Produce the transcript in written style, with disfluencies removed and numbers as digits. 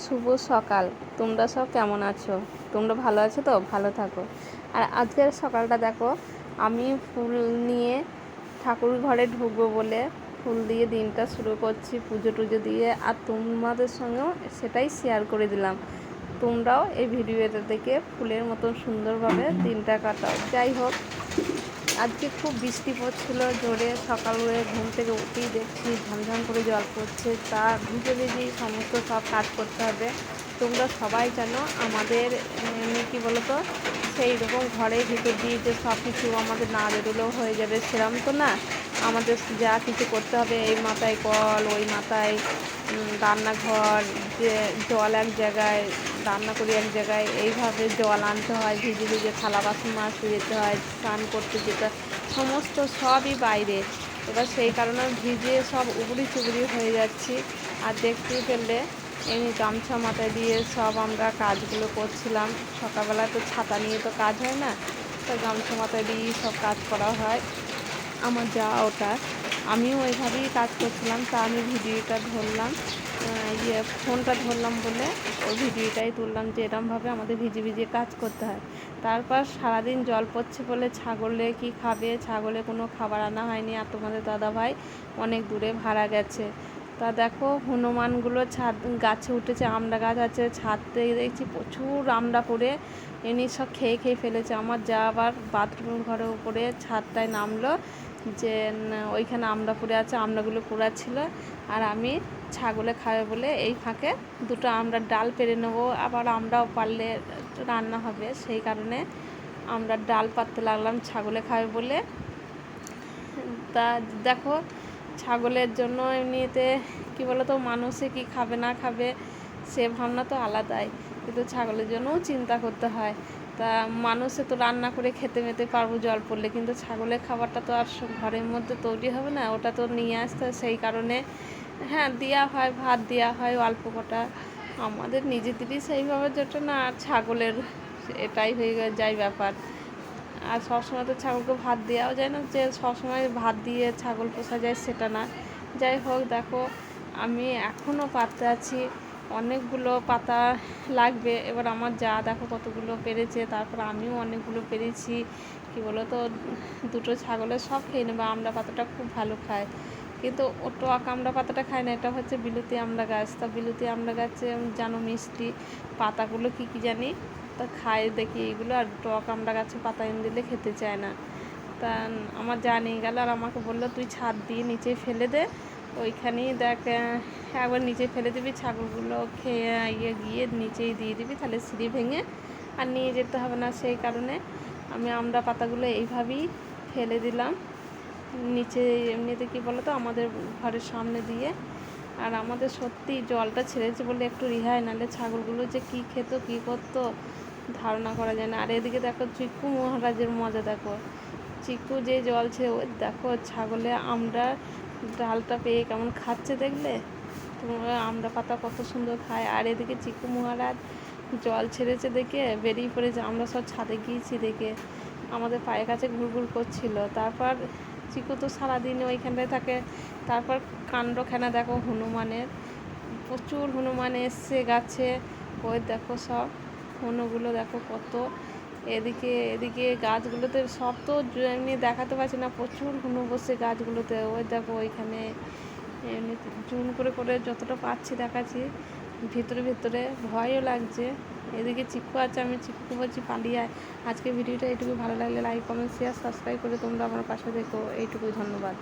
শুভ সকাল। তোমরা সব কেমন আছো? তোমরা ভালো আছো তো? ভালো থাকো। আর আজকের সকালটা দেখো, আমি ফুল নিয়ে ঠাকুর ঘরে ঢুকবো বলে ফুল দিয়ে দিনটা শুরু করছি, পুজো টুজো দিয়ে। আর তোমাদের সঙ্গেও সেটাই শেয়ার করে দিলাম। তোমরাও এই ভিডিওটা দেখে ফুলের মতন সুন্দরভাবে দিনটা কাটাও। যাই হোক, আজকে খুব বৃষ্টি পড়ছিল জোরে। সকালে ঘুম থেকে উঠেই দেখছি ঝমঝম করে জল পড়ছে। তা ভিজে ভিজেই সমস্ত সব কাজ করতে হবে। তোমরা সবাই জানো আমাদের এমনি কী বলো তো, সেই রকম ঘরের ভিতর দিয়ে যে সব কিছু আমাদের না বেরোলেও হয়ে যাবে সেরকম তো না। আমাদের যা কিছু করতে হবে, এই মাথায় কল, ওই মাথায় রান্নাঘর, যে জল এক জায়গায়, রান্না করি এক জায়গায়, এইভাবে জল আনতে হয়, ভিজে ভিজে থালা বাসন মাজতে যেতে হয়, স্নান করতে যেতে হয়, সমস্ত সবই বাইরে। এবার সেই কারণে ভিজে সব উবড়ি চুবড়ি হয়ে যাচ্ছি। আর দেখতেই পেলে এমনি গামছা মাথায় দিয়ে সব আমরা কাজগুলো করছিলাম। সকালবেলা তো ছাতা নিয়ে তো কাজ হয় না, তো গামছা মাথায় দিয়েই সব কাজ করা হয়। আমার যা ওটা, আমিও ওইভাবেই কাজ করছিলাম। তা আমি ভিডিওটা ধরলাম, ফোনটা ধরলাম বলে ওই ভিডিওটাই তুললাম যে এরমভাবে আমাদের ভিজে ভিজে কাজ করতে হয়। তারপর সারাদিন জল পড়ছে বলে ছাগলে কি খাবে, ছাগলে কোনো খাবার আনা হয়নি। আর তোমাদের দাদাভাই অনেক দূরে ভাড়া গেছে। তা দেখো হনুমানগুলো ছাদ গাছে উঠেছে, আমড়া গাছ আছে, ছাদ থেকে দেখছি প্রচুর আমড়া পড়ে এমনি সব খেয়ে খেয়ে ফেলেছে। আমার যা আবার বাথরুম ঘরের উপরে ছাদটায় নামলো যে ওইখানে আমড়া পড়ে আছে, আমড়াগুলো কুড়াচ্ছিল। আর আমি ছাগলে খাবে বলে এই ফাঁকে দুটো আমড়ার ডাল পেড়ে নেবো, আবার আমরাও পারলে রান্না হবে, সেই কারণে আমরা ডাল পাততে লাগলাম ছাগলে খাবে বলে। তা দেখো, ছাগলের জন্য এমনিতে কী বলো তো, মানুষে কি খাবে না খাবে সে ভাবনা তো আলাদাই, কিন্তু ছাগলের জন্যও চিন্তা করতে হয়। তা মানুষে তো রান্না করে খেতে মেতে পারবো জল পড়লে, কিন্তু ছাগলের খাবারটা তো আর ঘরের মধ্যে তৈরি হবে না, ওটা তো নিয়ে আসতে হয়। সেই কারণে হ্যাঁ দেওয়া হয়, ভাত দেওয়া হয় অল্প কটা। আমাদের নিজেদেরই সেইভাবে জোটে না, আর ছাগলের এটাই হয়ে যায় ব্যাপার। আর সবসময় তো ছাগলকে ভাত দেওয়াও যায় না, যে সবসময় ভাত দিয়ে ছাগল পোষা যায় সেটা না। যাই হোক, দেখো আমি এখনও পাততে আছি, অনেকগুলো পাতা লাগবে। এবার আমার যা দেখো কতগুলো পেরেছে, তারপর আমিও অনেকগুলো পেরেছি। কী বলো তো, দুটো ছাগলের সব খেয়ে নেবে। আমড়া পাতাটা খুব ভালো খায়, কিন্তু ও টক আমড়া পাতাটা খায় না। এটা হচ্ছে বিলতি আমড়া গাছ। তা বিলতি আমড়া গাছে জানো মিষ্টি পাতাগুলো কী কী জানি, তা খায় দেখি এইগুলো। আর টক আমড়া গাছে পাতা এনে দিলে খেতে চায় না। তা আমার যা নিয়ে গেল আর আমাকে বললো তুই ছাদ দিয়ে নিচে ফেলে দে, ওইখানেই দেখ একবার নিচে ফেলে দিবি, ছাগলগুলো খেয়ে গিয়ে নিচেই দিয়ে দিবি, তাহলে সিঁড়ি ভেঙে আর নিয়ে যেতে হবে না। সেই কারণে আমি আমড়া পাতাগুলো এইভাবেই ফেলে দিলাম নিচে। এমনিতে কী বলো তো, আমাদের ঘরের সামনে দিয়ে। আর আমাদের সত্যি জলটা ছেড়েছে বলে একটু রেহাই, নাহলে ছাগলগুলো যে কী খেত কী করতো ধারণা করা যায় না। আর এদিকে দেখো চিকু মহারাজের মজা দেখো, চিকু যে জল ছেড়ে ওই দেখো ছাগলে আমরা ডালটা পেয়ে কেমন খাচ্ছে দেখলে তোমরা। আমড়া পাতা কত সুন্দর খায়। আর এদিকে চিকু মহারাজ জল ছেড়েছে দেখে বেরিয়ে পড়েছে। আমরা সব ছাদে গিয়েছি দেখে আমাদের পায়ের কাছে ঘুরঘুর করছিল। তারপর চিকু তো সারাদিন ওইখানটায় থাকে। তারপর কাণ্ডখানা দেখো হনুমানের, প্রচুর হনুমান এসছে গাছে। ওই দেখো সব হনুগুলো দেখো কত। এদিকে এদিকে গাছগুলোতে সব তো এমনি দেখাতে পারছি না, প্রচুর হনু বসে গাছগুলোতে। ওই দেখো ওইখানে এমনি জুম করে করে যতটা পাচ্ছি দেখাচ্ছি। ভিতরে ভিতরে ভয়ও লাগছে। এদিকে চিকু আছে, আমি চিকুকে বলছি পালিয়ে আয়। আজকে ভিডিওটা এইটুকু, ভালো লাগলে লাইক কমেন্ট শেয়ার সাবস্ক্রাইব করে তোমরা আমার পাশে দেখো। এইটুকুই, ধন্যবাদ।